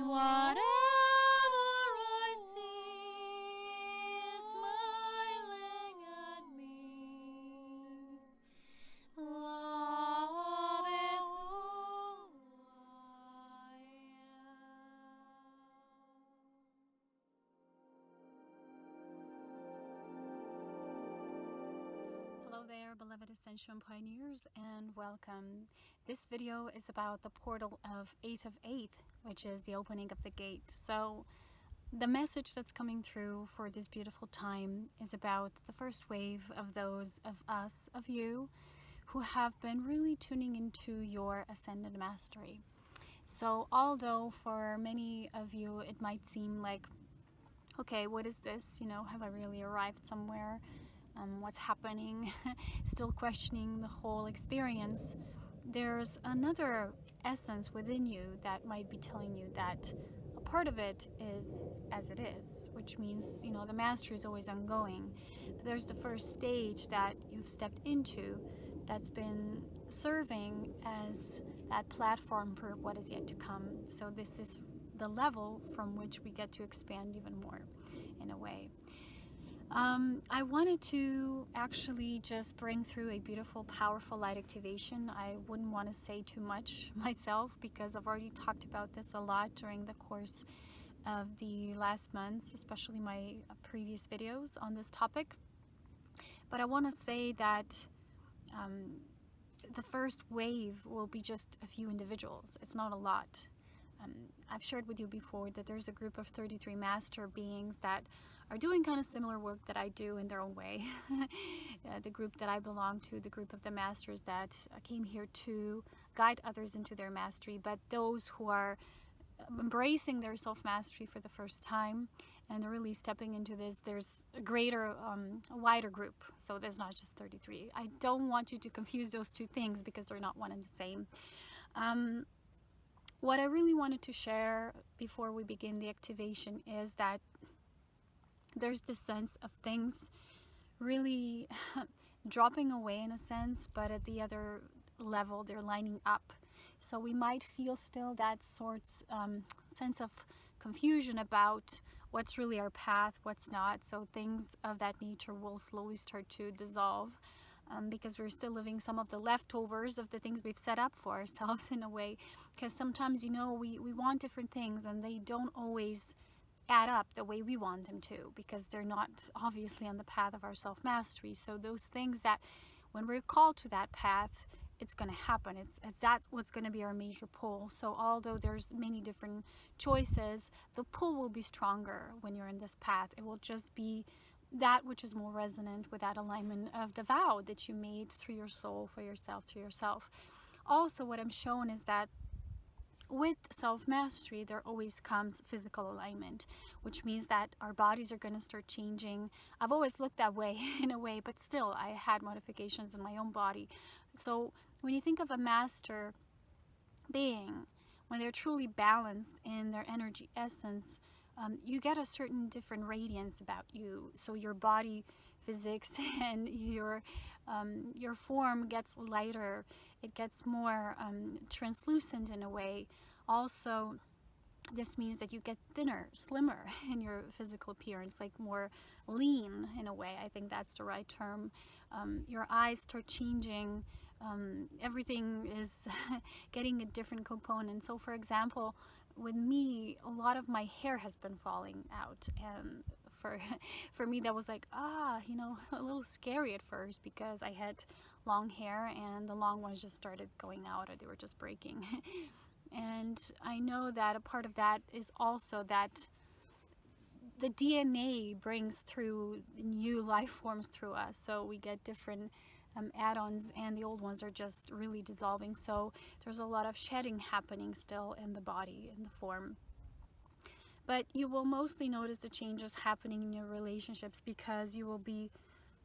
and whatever I see is smiling at me. Love is who I am. Hello there, beloved Ascension pioneers, and welcome. This video is about the portal of 8th of 8th, which is the opening of the gate. So the message that's coming through for this beautiful time is about the first wave of those of us, of you, who have been really tuning into your ascended mastery. So although for many of you it might seem like, okay, what is this? Have I really arrived somewhere? What's happening? Still questioning the whole experience. There's another essence within you that might be telling you that a part of it is as it is, which means, the mastery is always ongoing. But there's the first stage that you've stepped into that's been serving as that platform for what is yet to come. So this is the level from which we get to expand even more, in a way. I wanted to actually just bring through a beautiful, powerful light activation. I wouldn't want to say too much myself because I've already talked about this a lot during the course of the last months, especially my previous videos on this topic. But I want to say that the first wave will be just a few individuals. It's not a lot. I've shared with you before that there's a group of 33 master beings that are doing kind of similar work that I do in their own way. The group that I belong to, the group of the masters that came here to guide others into their mastery, but those who are embracing their self-mastery for the first time and really stepping into this, there's a greater, a wider group. So there's not just 33. I don't want you to confuse those two things because they're not one and the same. What I really wanted to share before we begin the activation is that there's this sense of things really dropping away in a sense, but at the other level they're lining up. So we might feel still that sense of confusion about what's really our path, what's not. So things of that nature will slowly start to dissolve. Because we're still living some of the leftovers of the things we've set up for ourselves in a way. Because sometimes, we want different things and they don't always add up the way we want them to, because they're not obviously on the path of our self-mastery. So those things that when we're called to that path, it's going to happen. It's that's what's going to be our major pull. So although there's many different choices, the pull will be stronger when you're in this path. It will just be that which is more resonant with that alignment of the vow that you made through your soul for yourself to yourself. Also, what I'm showing is that with self-mastery, there always comes physical alignment, which means that our bodies are going to start changing. I've always looked that way in a way, but still I had modifications in my own body. So when you think of a master being, when they're truly balanced in their energy essence, you get a certain different radiance about you. So your body physics and your form gets lighter. It gets more translucent in a way. Also, this means that you get thinner, slimmer in your physical appearance, like more lean in a way. I think that's the right term. Your eyes start changing. Everything is getting a different component. So for example, with me, a lot of my hair has been falling out, and for me that was like a little scary at first, because I had long hair and the long ones just started going out, or they were just breaking. And I know that a part of that is also that the DNA brings through new life forms through us, so we get different add-ons, and the old ones are just really dissolving. So there's a lot of shedding happening still in the body, in the form. But you will mostly notice the changes happening in your relationships, because you will be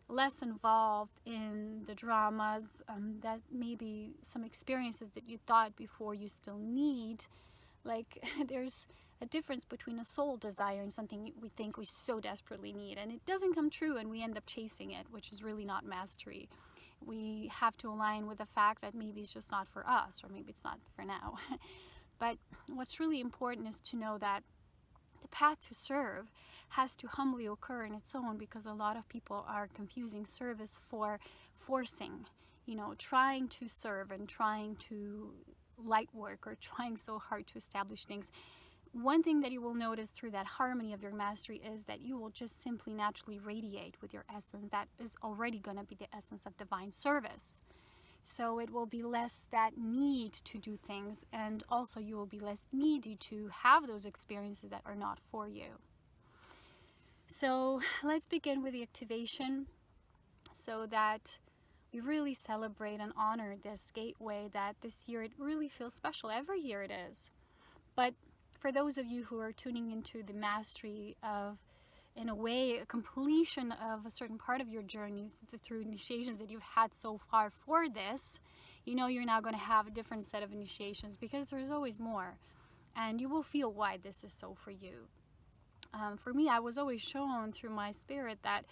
less involved in the dramas that maybe some experiences that you thought before you still need. Like there's a difference between a soul desire and something we think we so desperately need, and it doesn't come true, and we end up chasing it, which is really not mastery. We have to align with the fact that maybe it's just not for us, or maybe it's not for now. But what's really important is to know that the path to serve has to humbly occur in its own, because a lot of people are confusing service for forcing, trying to serve and trying to light work or trying so hard to establish things. One thing that you will notice through that harmony of your mastery is that you will just simply naturally radiate with your essence. That is already going to be the essence of divine service. So it will be less that need to do things, and also you will be less needy to have those experiences that are not for you. So let's begin with the activation, so that we really celebrate and honor this gateway that this year it really feels special. Every year it is. But for those of you who are tuning into the mastery of, in a way, a completion of a certain part of your journey through initiations that you've had so far for this, you're now going to have a different set of initiations, because there's always more. And you will feel why this is so for you. For me, I was always shown through my spirit that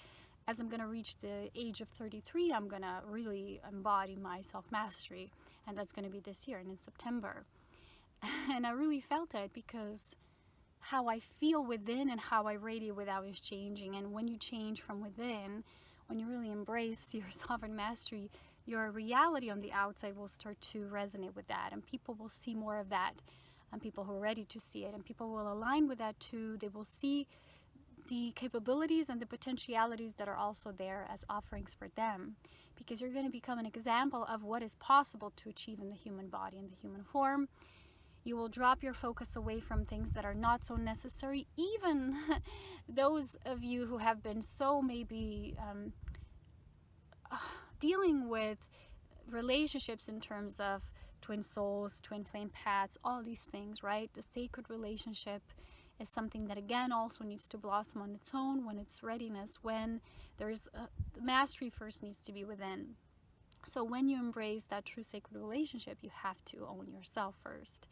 as I'm going to reach the age of 33, I'm going to really embody my self-mastery. And that's going to be this year and in September. And I really felt it, because how I feel within and how I radiate without is changing. And when you change from within, when you really embrace your sovereign mastery, your reality on the outside will start to resonate with that. And people will see more of that. And people who are ready to see it. And people will align with that too. They will see the capabilities and the potentialities that are also there as offerings for them. Because you're going to become an example of what is possible to achieve in the human body, in the human form. You will drop your focus away from things that are not so necessary. Even those of you who have been so maybe dealing with relationships in terms of twin souls, twin flame paths, all these things, right? The sacred relationship is something that again also needs to blossom on its own when it's readiness, when there's the mastery first needs to be within. So when you embrace that true sacred relationship, you have to own yourself first.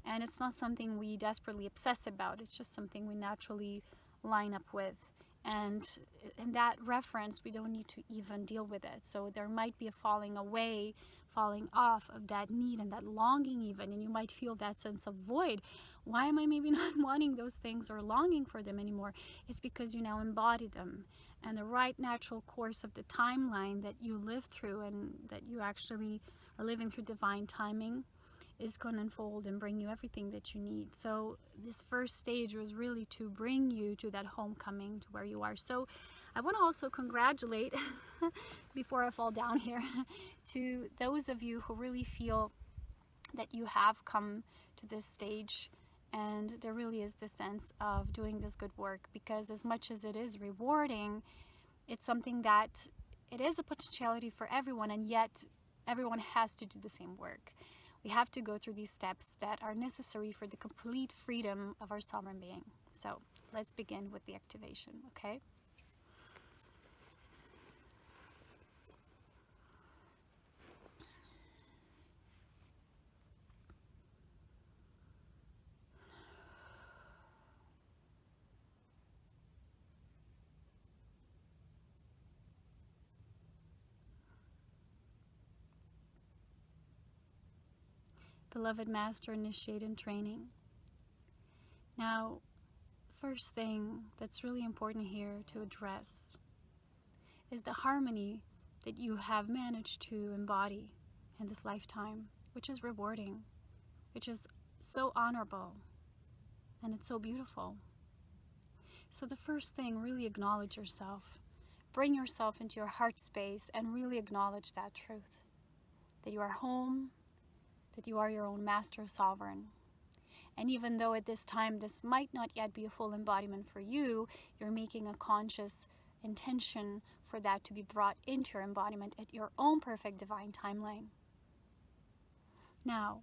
And it's not something we desperately obsess about. It's just something we naturally line up with. And in that reference, we don't need to even deal with it. So there might be a falling away, falling off of that need and that longing even. And you might feel that sense of void. Why am I maybe not wanting those things or longing for them anymore? It's because you now embody them. And the right natural course of the timeline that you live through and that you actually are living through divine timing is going to unfold and bring you everything that you need. So this first stage was really to bring you to that homecoming, to where you are. So I want to also congratulate, before I fall down here, to those of you who really feel that you have come to this stage, and there really is this sense of doing this good work, because as much as it is rewarding, it's something that it is a potentiality for everyone, and yet everyone has to do the same work. We have to go through these steps that are necessary for the complete freedom of our sovereign being. So let's begin with the activation, okay? Beloved Master, Initiate, and Training. Now, first thing that's really important here to address is the harmony that you have managed to embody in this lifetime, which is rewarding, which is so honorable, and it's so beautiful. So the first thing, really acknowledge yourself. Bring yourself into your heart space and really acknowledge that truth, that you are home, that you are your own master sovereign. And even though at this time this might not yet be a full embodiment for you, you're making a conscious intention for that to be brought into your embodiment at your own perfect divine timeline. Now,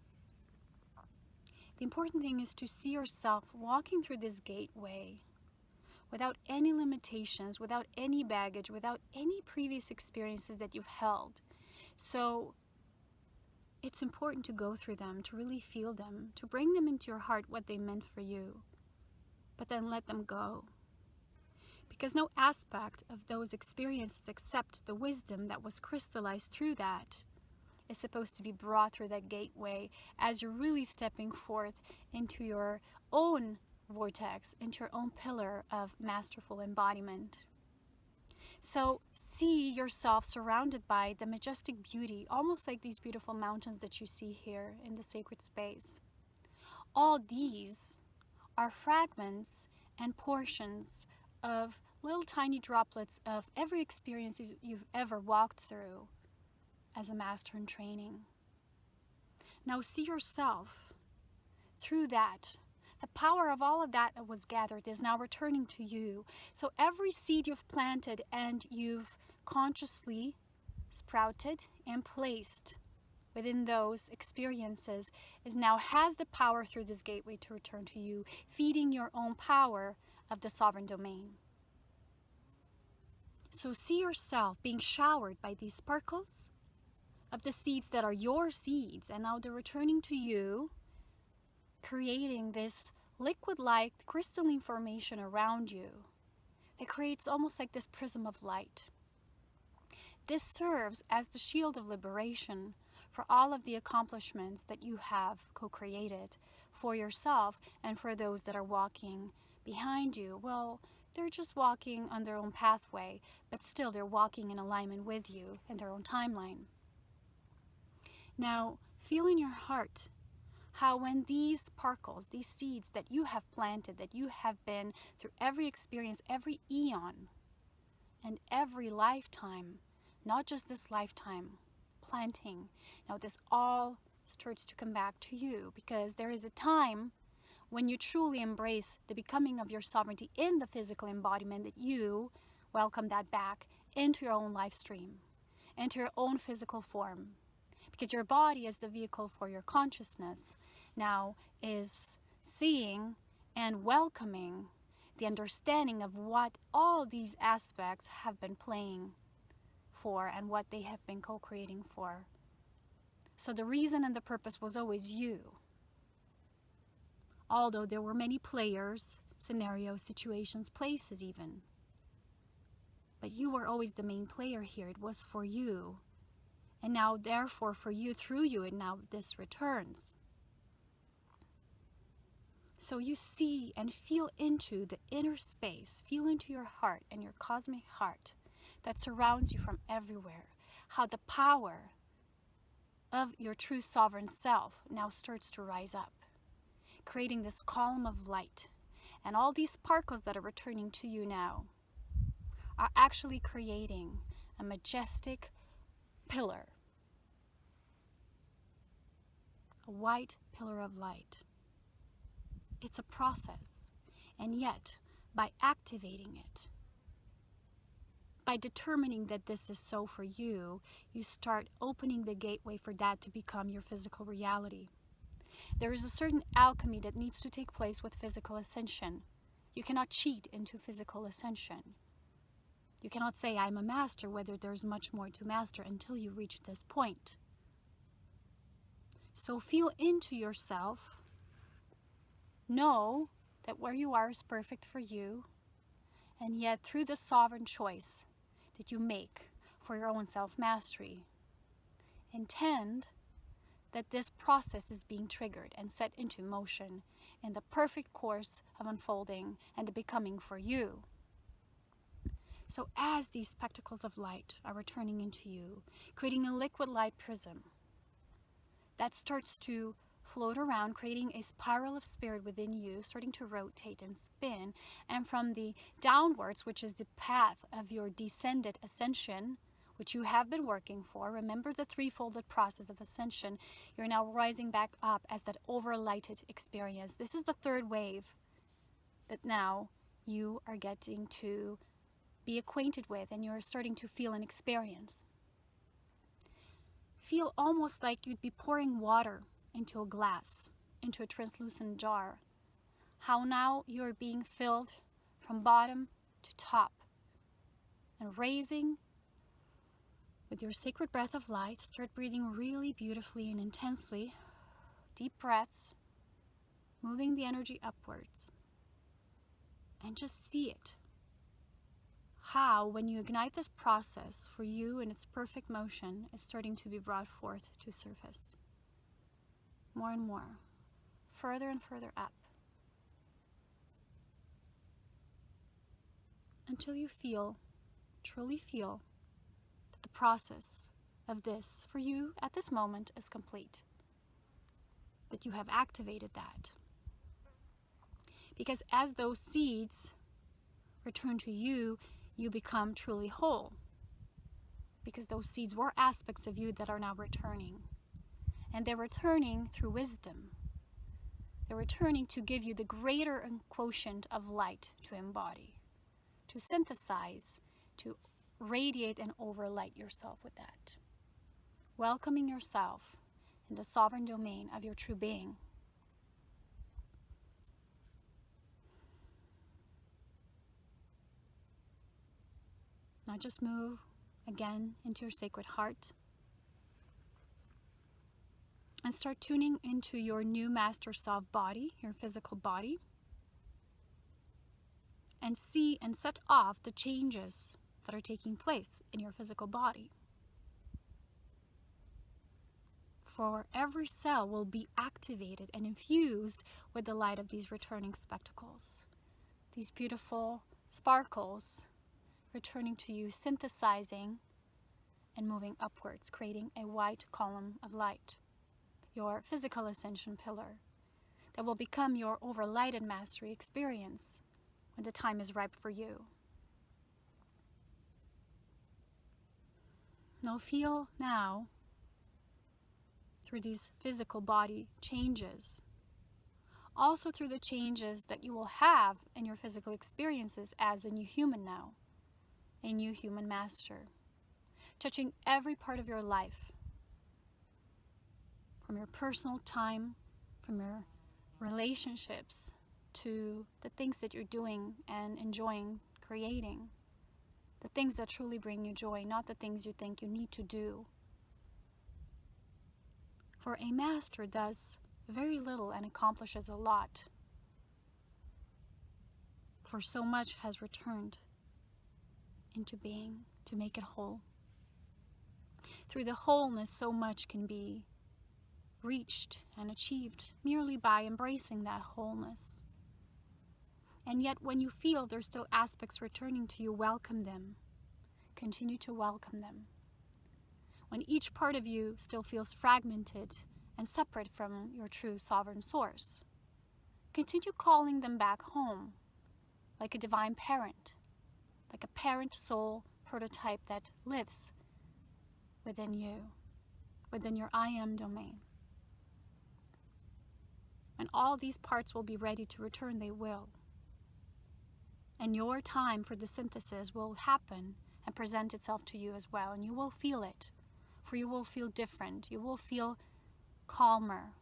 the important thing is to see yourself walking through this gateway without any limitations, without any baggage, without any previous experiences that you've held. So it's important to go through them, to really feel them, to bring them into your heart, what they meant for you, but then let them go. Because no aspect of those experiences except the wisdom that was crystallized through that is supposed to be brought through that gateway as you're really stepping forth into your own vortex, into your own pillar of masterful embodiment. So see yourself surrounded by the majestic beauty, almost like these beautiful mountains that you see here in the sacred space. All these are fragments and portions of little tiny droplets of every experience you've ever walked through as a master in training. Now see yourself through that. The power of all of that was gathered is now returning to you. So every seed you've planted and you've consciously sprouted and placed within those experiences is now has the power through this gateway to return to you, feeding your own power of the sovereign domain. So see yourself being showered by these sparkles of the seeds that are your seeds, and now they're returning to you, creating this liquid-like crystalline formation around you that creates almost like this prism of light. This serves as the shield of liberation for all of the accomplishments that you have co-created for yourself and for those that are walking behind you. Well, they're just walking on their own pathway, but still they're walking in alignment with you in their own timeline. Now, feel in your heart how when these sparkles, these seeds that you have planted, that you have been through every experience, every eon, and every lifetime, not just this lifetime, planting, now this all starts to come back to you, because there is a time when you truly embrace the becoming of your sovereignty in the physical embodiment, that you welcome that back into your own life stream, into your own physical form. Because your body as the vehicle for your consciousness now is seeing and welcoming the understanding of what all these aspects have been playing for and what they have been co-creating for. So the reason and the purpose was always you. Although there were many players, scenarios, situations, places even. But you were always the main player here. It was for you. And now, therefore, for you, through you, and now this returns. So you see and feel into the inner space, feel into your heart and your cosmic heart that surrounds you from everywhere, how the power of your true sovereign self now starts to rise up, creating this column of light. And all these sparkles that are returning to you now are actually creating a majestic pillar, a white pillar of light. It's a process, and yet by activating it, by determining that this is so for you, you start opening the gateway for that to become your physical reality. There is a certain alchemy that needs to take place with physical ascension. You cannot cheat into physical ascension. You cannot say, I'm a master, whether there's much more to master until you reach this point. So feel into yourself. Know that where you are is perfect for you. And yet, through the sovereign choice that you make for your own self-mastery, intend that this process is being triggered and set into motion in the perfect course of unfolding and the becoming for you. So as these spectacles of light are returning into you, creating a liquid light prism that starts to float around, creating a spiral of spirit within you, starting to rotate and spin, and from the downwards, which is the path of your descended ascension, which you have been working for. Remember the threefolded process of ascension. You're now rising back up as that overlighted experience. This is the third wave that now you are getting to be acquainted with, and you're starting to feel and experience. Feel almost like you'd be pouring water into a glass, into a translucent jar. How now you're being filled from bottom to top, and raising with your sacred breath of light. Start breathing really beautifully and intensely. Deep breaths, moving the energy upwards. And just see it. how, when you ignite this process for you in its perfect motion, is starting to be brought forth to surface. More and more, further and further up, until you feel, truly feel, that the process of this for you at this moment is complete. That you have activated that. Because as those seeds return to you, you become truly whole. Because those seeds were aspects of you that are now returning. And they're returning through wisdom. They're returning to give you the greater quotient of light to embody, to synthesize, to radiate and overlight yourself with that. Welcoming yourself in the sovereign domain of your true being. Now just move again into your sacred heart and start tuning into your new master self body, your physical body, and see and set off the changes that are taking place in your physical body. For every cell will be activated and infused with the light of these returning spectacles, these beautiful sparkles returning to you, synthesizing and moving upwards, creating a white column of light, your physical ascension pillar, that will become your overlighted mastery experience when the time is ripe for you. Now feel now, through these physical body changes, also through the changes that you will have in your physical experiences as a new human now, a new human master, touching every part of your life, from your personal time, from your relationships, to the things that you're doing and enjoying creating, the things that truly bring you joy, not the things you think you need to do. For a master does very little and accomplishes a lot, for so much has returned into being to make it whole. Through the wholeness, so much can be reached and achieved merely by embracing that wholeness. And yet when you feel there's still aspects returning to you, welcome them. Continue to welcome them. When each part of you still feels fragmented and separate from your true sovereign source, continue calling them back home, like a divine parent, like a parent soul prototype that lives within you, within your I am domain. When all these parts will be ready to return, they will. And your time for the synthesis will happen and present itself to you as well, and you will feel it, for you will feel different. You will feel calmer,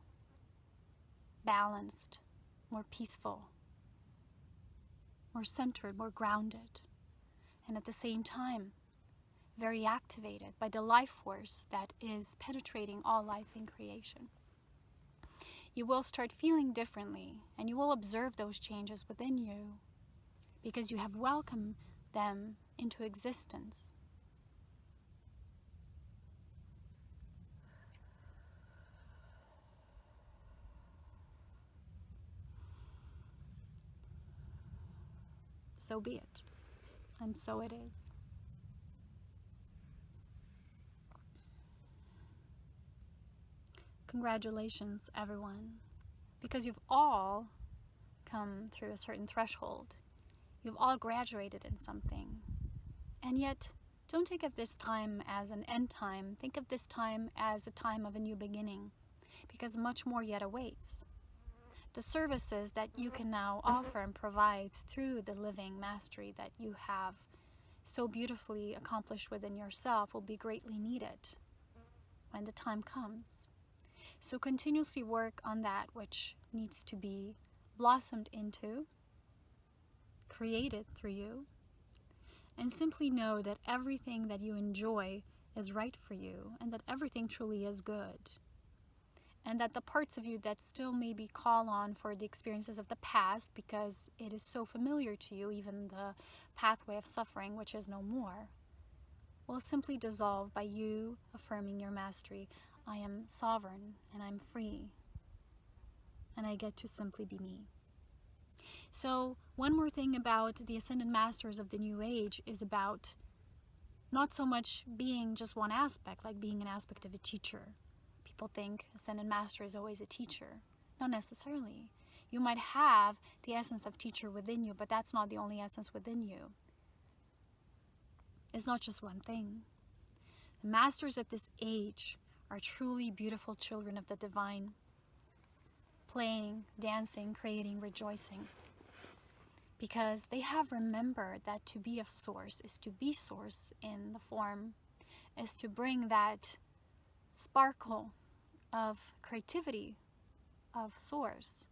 balanced, more peaceful, more centered, more grounded, and at the same time, very activated by the life force that is penetrating all life in creation. You will start feeling differently, and you will observe those changes within you because you have welcomed them into existence. So be it, and so it is. Congratulations, everyone, because you've all come through a certain threshold. You've all graduated in something. And yet, don't think of this time as an end time. Think of this time as a time of a new beginning, because much more yet awaits. The services that you can now offer and provide through the living mastery that you have so beautifully accomplished within yourself will be greatly needed when the time comes. So continuously work on that which needs to be blossomed into, created through you, and simply know that everything that you enjoy is right for you and that everything truly is good. and that the parts of you that still maybe call on for the experiences of the past because it is so familiar to you, even the pathway of suffering, which is no more, will simply dissolve by you affirming your mastery. I am sovereign and I'm free, and I get to simply be me. So one more thing about the Ascended Masters of the New Age is about not so much being just one aspect, like being an aspect of a teacher. People think Ascended Master is always a teacher. Not necessarily. You might have the essence of teacher within you, but that's not the only essence within you. It's not just one thing. The masters at this age are truly beautiful children of the divine, playing, dancing, creating, rejoicing. Because they have remembered that to be of source is to be source in the form, is to bring that sparkle of creativity of source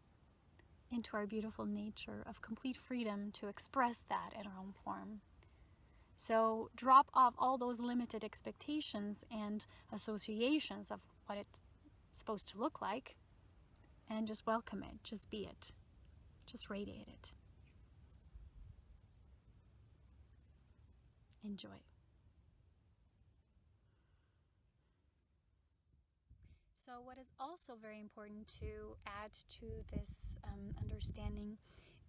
into our beautiful nature of complete freedom to express that in our own form. So drop off all those limited expectations and associations of what it's supposed to look like, and just welcome it, just be it, just radiate it. Enjoy. So what is also very important to add to this understanding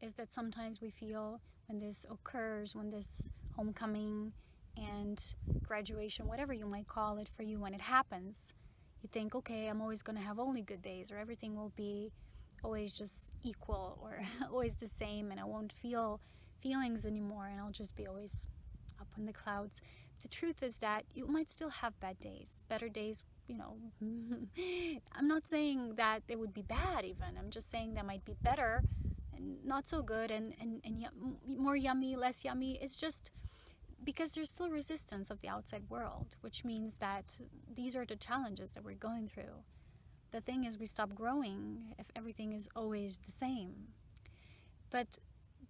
is that sometimes we feel when this occurs, when this homecoming and graduation, whatever you might call it for you, when it happens, you think, okay, I'm always going to have only good days, or everything will be always just equal or always the same, and I won't feel feelings anymore, and I'll just be always up in the clouds. The truth is that you might still have bad days, better days, you know. I'm not saying that they would be bad even. I'm just saying they might be better and not so good and more yummy, less yummy. It's just because there's still resistance of the outside world, which means that these are the challenges that we're going through. The thing is, we stop growing if everything is always the same. But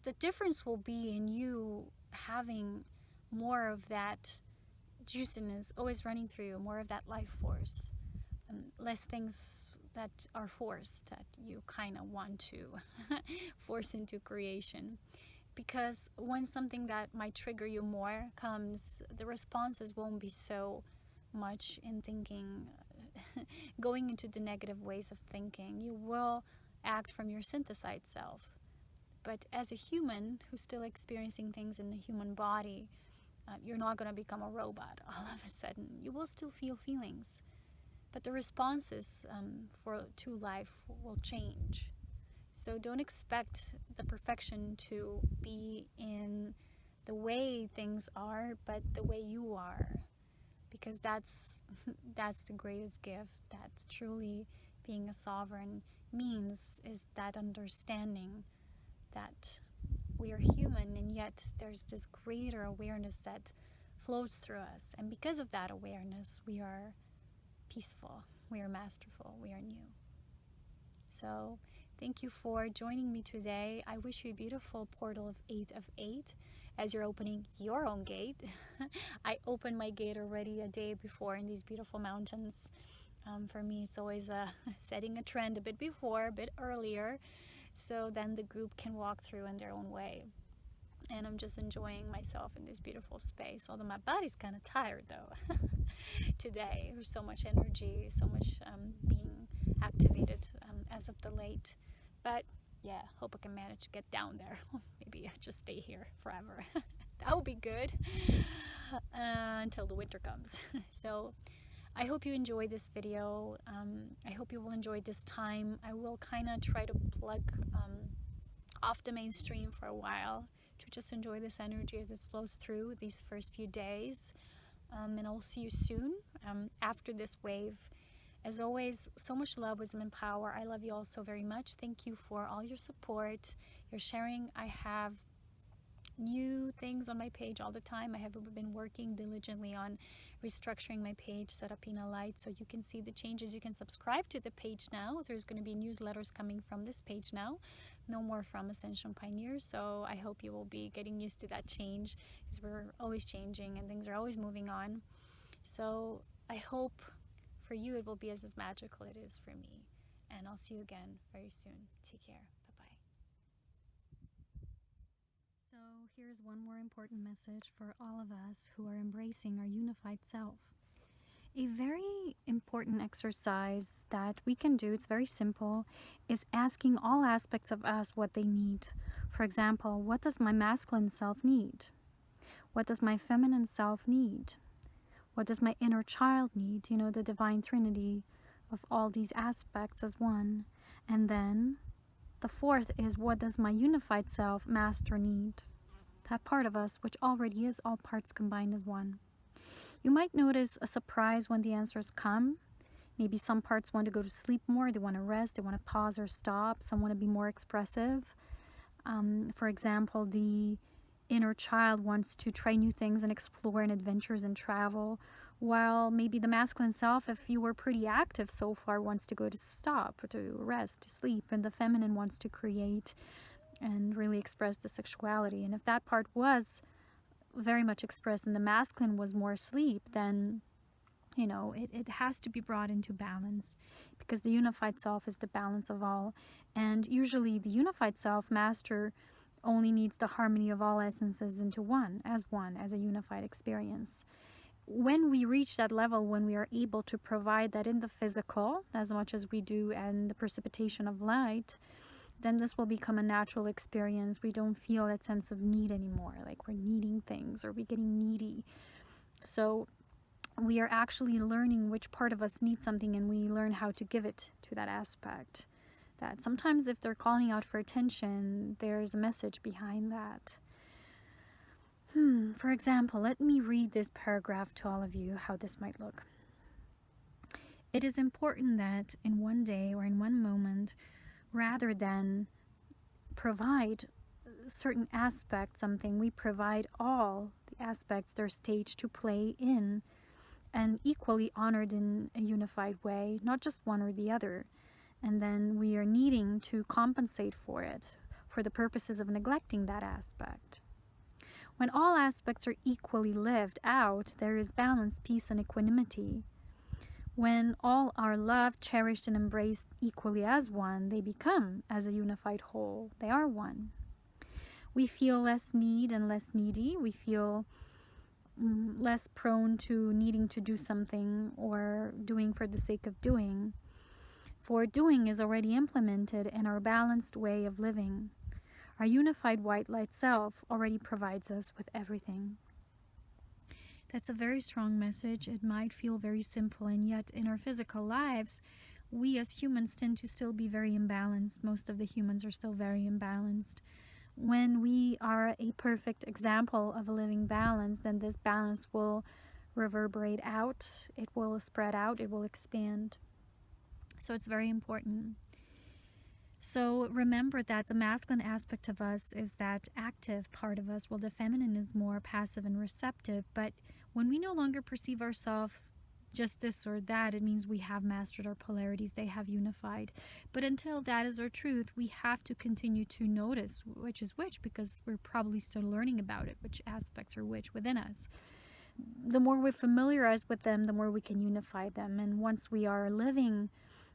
the difference will be in you having more of that juiciness always running through you, more of that life force, less things that are forced that you kind of want to force into creation. Because when something that might trigger you more comes, the responses won't be so much in thinking, going into the negative ways of thinking. You will act from your synthesized self. But as a human who's still experiencing things in the human body, you're not going to become a robot all of a sudden. You will still feel feelings, but the responses to life will change. So don't expect the perfection to be in the way things are, but the way you are, because that's the greatest gift that truly being a sovereign means, is that understanding that we are human, and yet there's this greater awareness that flows through us. And because of that awareness, we are peaceful, we are masterful, we are new. So thank you for joining me today. I wish you a beautiful portal of 8 of 8 as you're opening your own gate. I opened my gate already a day before in these beautiful mountains. For me, it's always setting a trend a bit before, a bit earlier, so then the group can walk through in their own way. And I'm just enjoying myself in this beautiful space, although my body's kind of tired though today. There's so much energy, so much being activated as of the late. But yeah, hope I can manage to get down there. Maybe I'll just stay here forever. That would be good until the winter comes. So I hope you enjoyed this video. I hope you will enjoy this time. I will kind of try to plug off the mainstream for a while to just enjoy this energy as it flows through these first few days. And I'll see you soon after this wave. As always, so much love, wisdom, and power. I love you all so very much. Thank you for all your support, your sharing. I have new things on my page all the time. I have been working diligently on restructuring my page, set up in a light so you can see the changes. You can subscribe to the page now. There's going to be newsletters coming from this page now, no more from Ascension Pioneers. So I hope you will be getting used to that change, because we're always changing and things are always moving on. So I hope for you it will be as magical it is for me. And I'll see you again very soon. Take care. Bye-bye. So here's one more important message for all of us who are embracing our unified self. A very important exercise that we can do, it's very simple, is asking all aspects of us what they need. For example, what does my masculine self need? What does my feminine self need? What does my inner child need? You know, the divine trinity of all these aspects as one. And then the fourth is, what does my unified self, master, need? That part of us which already is all parts combined as one. You might notice a surprise when the answers come. Maybe some parts want to go to sleep more, they want to rest, they want to pause or stop, some want to be more expressive. For example, the inner child wants to try new things and explore and adventures and travel, while maybe the masculine self, if you were pretty active so far, wants to go to stop, or to rest, to sleep, and the feminine wants to create and really express the sexuality. And if that part was very much expressed and the masculine was more asleep, then you know, it has to be brought into balance, because the unified self is the balance of all. And usually the unified self, master, only needs the harmony of all essences into one, as a unified experience. When we reach that level, when we are able to provide that in the physical as much as we do and the precipitation of light, then this will become a natural experience. We don't feel that sense of need anymore, like we're needing things or we're getting needy. So we are actually learning which part of us needs something, and we learn how to give it to that aspect. That sometimes if they're calling out for attention, there's a message behind that. For example, let me read this paragraph to all of you, how this might look. It is important that in one day or in one moment, rather than provide certain aspects something, we provide all the aspects their stage to play in, and equally honored in a unified way, not just one or the other. And then we are needing to compensate for it, for the purposes of neglecting that aspect. When all aspects are equally lived out, there is balance, peace, and equanimity. When all are loved, cherished, and embraced equally as one, they become as a unified whole. They are one. We feel less need and less needy. We feel less prone to needing to do something or doing for the sake of doing. For doing is already implemented in our balanced way of living. Our unified white light self already provides us with everything. That's a very strong message. It might feel very simple, and yet in our physical lives, we as humans tend to still be very imbalanced. Most of the humans are still very imbalanced. When we are a perfect example of a living balance, then this balance will reverberate out, it will spread out, it will expand. So it's very important. So remember that the masculine aspect of us is that active part of us, while the feminine is more passive and receptive. But when we no longer perceive ourselves just this or that, it means we have mastered our polarities, they have unified. But until that is our truth, we have to continue to notice which is which, because we're probably still learning about it, which aspects are which within us. The more we familiarize with them, the more we can unify them. And once we are living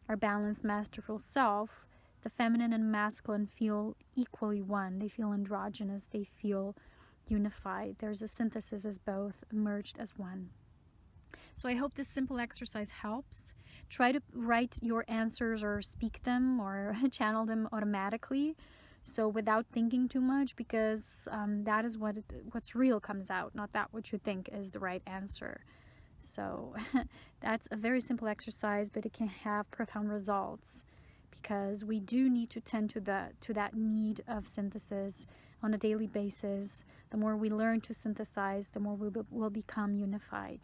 our balanced, masterful self, the feminine and masculine feel equally one. They feel androgynous, they feel unified. There's a synthesis as both, merged as one. So I hope this simple exercise helps. Try to write your answers or speak them or channel them automatically, so without thinking too much, because that is what's real comes out, not that what you think is the right answer. So that's a very simple exercise, but it can have profound results, because we do need to tend to that need of synthesis on a daily basis. The more we learn to synthesize, the more we will become unified.